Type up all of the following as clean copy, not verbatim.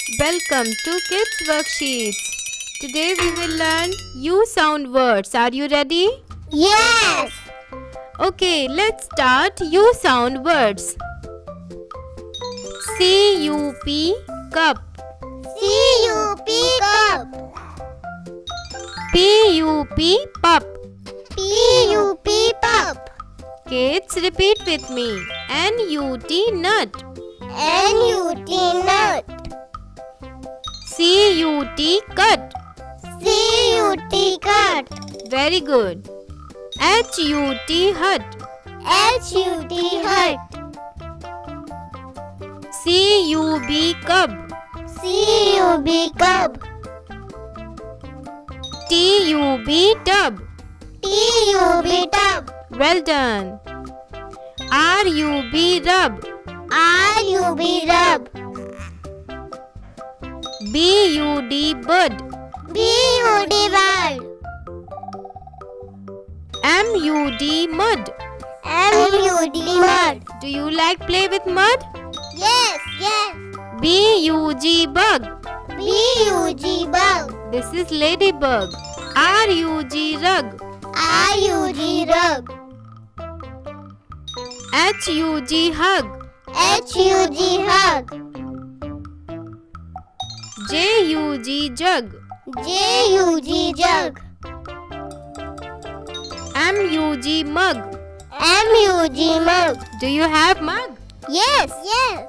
Welcome to Kids Worksheets. Today we will learn U sound words. Are you ready? Yes. Okay, let's start U sound words. C-U-P, cup. C-U-P, cup. P-U-P, pup. P-U-P, pup. Kids, repeat with me. N-U-T, nut. N-U-T, nut. C-U-T, cut. C-U-T, cut. Very good. H-U-T, hut. H-U-T, hut. C-U-B, cub. C-U-B, cub. T-U-B, tub. T-U-B, tub. Well done. R-U-B, rub. R-U-B, rub. B-U-D, bud. B-U-D, bud. M-U-D, mud. M-U-D, mud. Do you like play with mud? Yes, yes. B-U-G, bug. B-U-G, bug. This is ladybug. R-U-G, rug. R-U-G, rug. H-U-G, hug. H-U-G, hug. J-U-G, jug. J-U-G, jug. M-U-G, mug. M-U-G, mug. Do you have mug? Yes, yes.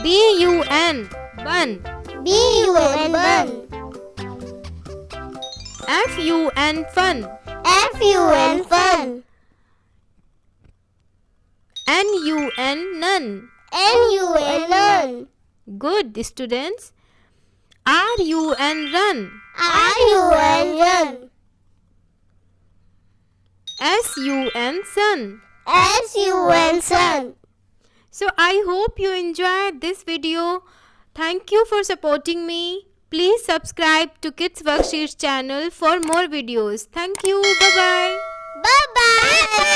B-U-N, bun. B-U-N, bun. F-U-N, fun. F-U-N, fun. N-U-N, nun. N-U-N, nun. Good, students. R-U-N, run. R-U-N, run. S-U-N, sun. S-U-N, sun. So I hope you enjoyed this video. Thank you for supporting me. Please subscribe to Kids Worksheets channel for more videos. Thank you. Bye-bye. Bye-bye.